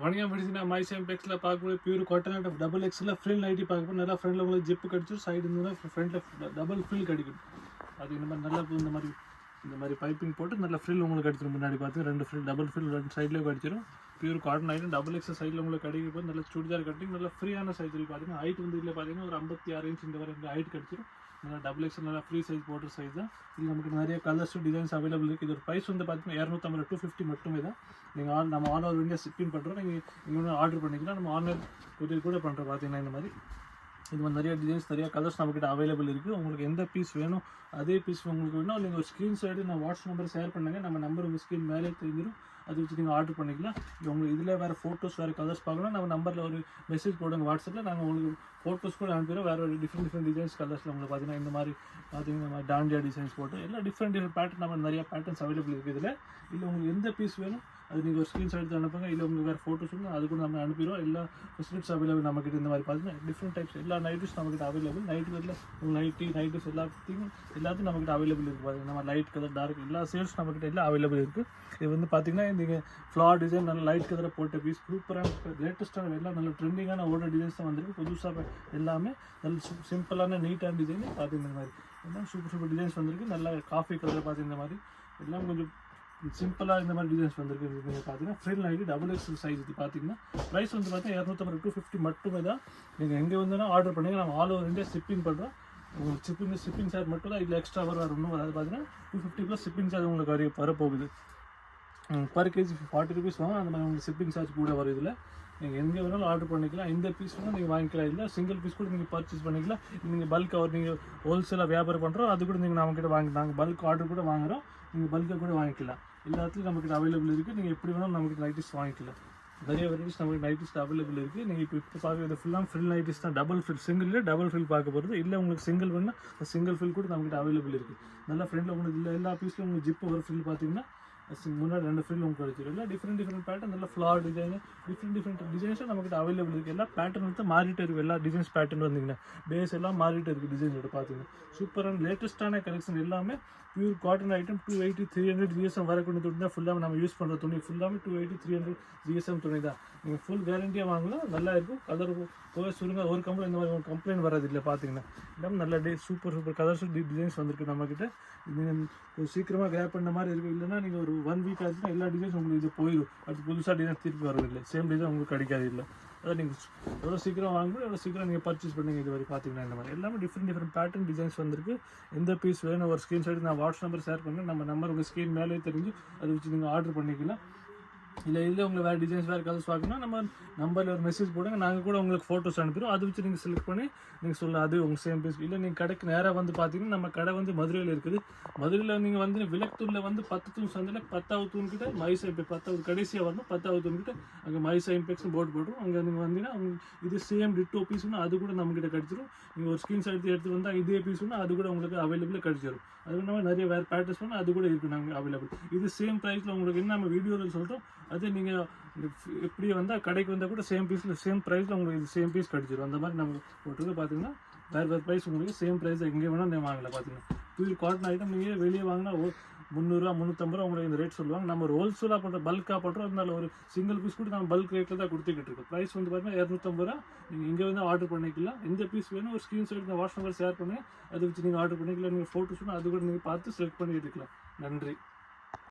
வணிகம் மெடிசினா மைசேம் பெக்ஸில் பார்க்கக்கூடிய pure cotton double எக்ஸில் ஃப்ரில் நைட்டி பார்க்கும்போது நல்லா ஃப்ரண்டில் உங்களுக்கு ஜிப்பு கிடச்சிடும், சைடு இருந்தால் ஃப்ரண்ட்டில் டபுள் ஃப்ரில் கிடைக்கும். அது இந்த மாதிரி நல்லா இந்த மாதிரி பைப்பிங் போட்டு நல்லா ஃப்ரில் உங்களுக்கு கிடச்சிடும். முன்னாடி பார்த்து 2 ஃப்ரில் டபுள் ஃப்ரில் 2 சைட்லேயும் கிடச்சிடும். Pure cotton item double XL சைடில் உங்களுக்கு கிடைக்கும் போது நல்லா சுடிதார் கட்டிங் நல்லா ஃப்ரீயான சைஸ் பார்த்தீங்கன்னா ஹைட் வந்து இதில் பார்த்தீங்கன்னா ஒரு 56 இன்ச் இந்த வரை ஹைட் கிடச்சிடும். நல்லா டபுள் எக்ஸல் நல்லா ஃப்ரீ சைஸ் போடுற சைஸ் தான். இது நமக்கு நிறைய கலர்ஸ் டிசைன்ஸ் அவைலபிள் இருக்குது. இது ஒரு ப்ரைஸ் வந்து பார்த்தீங்கன்னா 250 250 மட்டுமே தான். நீங்கள் நம்ம ஆல் ஓவர் இந்தியா ஷிப்பிங் பண்ணுறோம். நீங்கள் இங்கே ஆர்டர் பண்ணிக்கலாம். நம்ம ஆன்லைன் கொரியர் கூட பண்ணுறோம். பார்த்தீங்கன்னா இந்த மாதிரி இது மாதிரி நிறைய டிசைன்ஸ் நிறைய கலர்ஸ் நம்மக்கிட்ட அவைலபிள் இருக்குது. உங்களுக்கு எந்த பீஸ் வேணும் அதே பீஸ் உங்களுக்கு வேணும் நீங்கள் ஒரு ஸ்க்ரீன்ஷாட் நான் வாட்ஸ்அப் நம்பர் ஷேர் பண்ணுங்க. நம்ம நம்பர் உங்கள் ஸ்க்ரீன் மேலே தெரிஞ்சிடும். அதை வச்சு நீங்கள் ஆர்டர் பண்ணிக்கலாம். உங்களுக்கு இதில் வேறு ஃபோட்டோஸ் வேறு கலர்ஸ் பார்க்கலாம். நம்ம நம்பரில் ஒரு மெசேஜ் போடுங்க வாட்ஸ்அப்பில். நாங்கள் உங்களுக்கு ஃபோட்டோஸ் கூட அனுப்பிடுறோம். வேறு ஒரு டிஃப்ரெண்ட் டிசைன்ஸ் கலர்ஸில் உங்களுக்கு பார்த்தீங்கன்னா இந்த மாதிரி டாண்டியா டிசைன்ஸ் போட்டு எல்லாம் டிஃப்ரெண்ட் பேட்டர்ன் நம்ம நிறைய பேட்டர்ன்ஸ் அவைலபிள் இருக்குது. இதில் உங்களுக்கு எந்த பீஸ் வேணும் அது நீங்கள் ஒரு ஸ்க்ரீன்ஷாட் எடுத்து அனுப்புங்க. இல்லை உங்களுக்கு வேறு ஃபோட்டோஸ் வந்து அது கூட நம்ம அனுப்பிடுவோம். எல்லா ஃபெசிலிட்டிஸ் அவைலபிள் நம்மக்கிட்ட. இந்த மாதிரி பார்த்தீங்கன்னா டிஃப்ரெண்ட் டைப்ஸ் எல்லா நைட்டிஸ் நம்மக்கிட்ட அவைலபிள். நைட் கலரில் உங்களுக்கு நைட்டிஸ் எல்லாத்தையும் நம்மக்கிட்ட அவைலபிள் இருக்குது. பார்த்தீங்கன்னா நம்ம லைட் கலர் டார்க் எல்லா சேல்ஸ் நம்மக்கிட்ட எல்லாம் அவைலபிள் இருக்குது. இது வந்து பார்த்தீங்கன்னா நீங்கள் ஃப்ளார் டிசைன் நல்ல லைட் கலரை போட்ட பீஸ் சூப்பரான லேட்டஸ்ட்டான எல்லாம் நல்ல ட்ரெண்டிங்கான ஓல்டர் டிசைன்ஸ் தான் வந்திருக்கு. புதுசாக எல்லாமே நல்ல சிம்பிளான நீட்டான டிசைன் பார்த்தீங்கன்னா இந்த மாதிரி எல்லாம் சூப்பர் டிசைன்ஸ் வந்திருக்கு. நல்ல காஃபி கலரை பார்த்து இந்த மாதிரி எல்லாம் கொஞ்சம் சிம்பிளாக இந்த மாதிரி டிசைன்ஸ் வந்திருக்கு. நீங்கள் பார்த்தீங்கன்னா frill nighty double XL size இது பார்த்தீங்கன்னா ப்ரைஸ் வந்து பார்த்தீங்கன்னா 250 250 மட்டுமே தான். நீங்கள் எங்கே வந்தோன்னா ஆர்டர் பண்ணுங்கள். நம்ம ஆல் ஓவர் இந்தியா ஷிப்பிங் பண்ணுறோம். உங்களுக்கு ஷிப்பிங் சார்ஜ் மட்டும் தான் இதில் எக்ஸ்ட்ரா வரும். இன்னும் அதாவது பார்த்தீங்கன்னா 250 ப்ளஸ் ஷிப்பிங் சார்ஜ் உங்களுக்கு வரப்போகுது. பர் கேஜி 40 ரூபீஸ் வாங்க. அந்த மாதிரி உங்களுக்கு ஷிப்பிங் சார்ஜ் கூட வரும். இதில் நீங்கள் எங்கே வேணாலும் ஆர்டர் பண்ணிக்கலாம். இந்த பீஸ் வேணால் நீங்கள் வாங்கிக்கலாம். இல்லை சிங்கிள் பீஸ் கூட நீங்கள் பர்ச்சேஸ் பண்ணிக்கலாம். நீங்கள் பல்க் நீங்கள் ஹோல்சேலாக வியாபாரம் பண்ணுறோம் அது கூட நீங்கள் நம்மக்கிட்ட நாங்கள் பல்க் ஆர்டர் கூட வாங்குகிறோம். நீங்கள் பல்காக கூட வாங்கிக்கலாம். எல்லாத்துலையும் நம்மக்கிட்ட அவைலபிள் இருக்குது. நீங்கள் எப்படி வேணாலும் நம்மக்கிட்ட நைட்டிஸ் வாங்கிக்கலாம். நிறைய வெரைட்டிஸ் நம்மளுக்கு நைட்டிஸ் அவைலபிள் இருக்குது. நீங்கள் இப்போ பார்க்குறது ஃபுல்லாக ஃப்ரில் நைட்டிஸ் தான். Double fill single double fill பார்க்க போகிறது. இல்லை உங்களுக்கு சிங்கிள் வேணுன்னா சிங்கிள் ஃபில் கூட நம்மக்கிட்ட அவைலபிள் இருக்குது. நல்லா ஃப்ரெண்டில் உங்களுக்கு இல்லை எல்லா பீஸ்லையும் உங்களுக்கு ஜிப்பு ஒரு ஃபில் பார்த்தீங்கன்னா முன்னாடி 2 ஃப்ரில் உங்களுக்கு கிடைச்சிடும். எல்லாம் டிஃப்ரெண்ட் பேட்டர்ன் நல்ல ஃப்ளார் டிசைன் டிஃப்ரெண்ட் டிசைன்ஸும் நம்மக்கிட்ட அவைலபிள் இருக்குது. எல்லா பேட்டர்ன் வந்து மாறிட்டு இருக்குது. எல்லா டிசைன்ஸ் பேட்டர்ன் வந்தீங்கன்னா பேஸ் எல்லாம் மாறிட்டு இருக்குது. டிசைன்ஸோட பார்த்தீங்கன்னா சூப்பரான லேட்டஸ்ட்டான கலெக்ஷன் எல்லாமே பியூர் காட்டன் ஐட்டம் 280 300 GSM வரக்கூடிய துணி தான். ஃபுல்லாக நம்ம யூஸ் பண்ணுற துணி ஃபுல்லாமே 280 300 GSM துணி தான். நீங்கள் ஃபுல் கேரண்டியாக வாங்கலாம். நல்லா இருக்கும். கலர் போக சொல்லுங்க ஒரு கம்ப்ளைண்ட் இந்த மாதிரி கம்ப்ளைண்ட் வராது. இல்லை பார்த்தீங்கன்னா எல்லாம் நல்ல சூப்பர் கலர்ஸ் டிசைன்ஸ் வந்திருக்கு நம்மக்கிட்ட. நீங்கள் சீக்கிரமாக கிராப் பண்ண மாதிரி இருக்கும். இல்லைன்னா நீங்கள் ஒரு 1 வீக் ஆச்சுன்னா எல்லா டிசைன்ஸ் உங்களுக்கு இது போயிடும். அது புதுசாக டிசைன் திருப்பி வரதில்லை. சேம் டிசைன் உங்களுக்கு கிடைக்காது. இல்லை அதான் நீங்கள் எவ்வளோ சீக்கிரம் வாங்கணும் எவ்வளோ சீக்கிரம் நீங்கள் பர்ச்சேஸ் பண்ணுங்க. இது வரை பார்த்தீங்கன்னா இந்த மாதிரி எல்லாமே டிஃப்ரெண்ட் பேட்டர்ன் டிசைன்ஸ் வந்திருக்கு. எந்த பீஸ் வேணும் ஒரு ஸ்க்ரீன்ஷாட் நான் வாட்ஸ்அப் நம்பர் ஷேர் பண்ணுறேன். நம்ம நம்பர் உங்கள் ஸ்க்ரீன் மேலே தெரிஞ்சு அதை வச்சு நீங்கள் ஆர்டர் பண்ணிக்கலாம். இல்லை உங்களுக்கு வேறு டிசைன்ஸ் வேறு கலர்ஸ் பார்க்கணும்னா நம்ம நம்பரில் ஒரு மெசேஜ் போடுங்க. நாங்கள் கூட உங்களுக்கு ஃபோட்டோஸ் அனுப்பிடுவோம். அதை வச்சு நீங்கள் செலக்ட் பண்ணி நீங்கள் சொல்லலாம் அது உங்கள் சேம் பீஸ். இல்லை நீங்கள் கடைக்கு நேராக வந்து பார்த்தீங்கன்னா நம்ம கடை வந்து மதுரையில் இருக்குது. மதுரையில் நீங்கள் வந்து விளக்குத்தூரில் வந்து 10 தூண் சந்தையில் 10வது தூண்கிட்ட மைசா இப்போ 10வது கடைசியாக வரணும் 10வது தூண்கிட்ட அங்கே மைசா இம்பெக்ஸ்னு போர்டு போட்டுரும். அங்கே நீங்கள் வந்தீங்கன்னா இது சேம் டிட்டோ பீஸ்னா அது கூட நம்மக்கிட்ட கிடச்சிரும். நீங்கள் ஒரு ஸ்க்ரீன்ஷாட் எடுத்து வந்தால் இதே பீஸ்னா அது கூட உங்களுக்கு அவைலபிளாக கிடச்சிரும். அது இல்லாமல் நிறைய வேறு பேட்டர்ஸ் பண்ணால் அது கூட இருக்குது நாங்கள் அவைலபிள். இது சேம் ப்ரைஸில் உங்களுக்கு என்ன நம்ம வீடியோவில் சொல்கிறோம் அதே நீங்கள் எப்படி வந்தால் கடைக்கு வந்தால் கூட சேம் பீஸில் சேம் ப்ரைஸில் உங்களுக்கு இது சேம் பீஸ் கிடச்சிடும். அந்த மாதிரி நம்ம போட்டுருக்கு. பார்த்தீங்கன்னா வேறு ப்ரைஸ் உங்களுக்கு சேம் ப்ரைஸ் எங்கே வேணால் நீங்கள் வாங்கலை. பார்த்தீங்கன்னா பியூர் காட்டன் ஐட்டம் நீங்கள் வெளியே வாங்கினா 300 350 ரூபா உங்களுக்கு இந்த ரேட் சொல்லுவாங்க. நம்ம ஒரு ஹோல்சேலாக பண்ணுறோம் பல்காக பண்ணுறோம். அதனால ஒரு சிங்கிள் பீஸ் கூட நம்ம பல்க் ரேட்டில் தான் கொடுத்துக்கிட்டு இருக்கோம். ப்ரைஸ் வந்து பார்த்தீங்கன்னா 250 ரூபா. நீங்கள் இங்கே வந்து ஆர்டர் பண்ணிக்கலாம். எந்த பீஸ் வேணும் ஒரு ஸ்க்ரீன்ஷாட் நான் வாட்ஸ்அப் நம்பர் ஷேர் பண்ணுங்கள். அதை வச்சு நீங்கள் ஆர்டர் பண்ணிக்கலாம். நீங்கள் ஃபோட்டோஸ் வேணும் அது கூட நீங்கள் பார்த்து செலக்ட் பண்ணி எடுக்கலாம். நன்றி.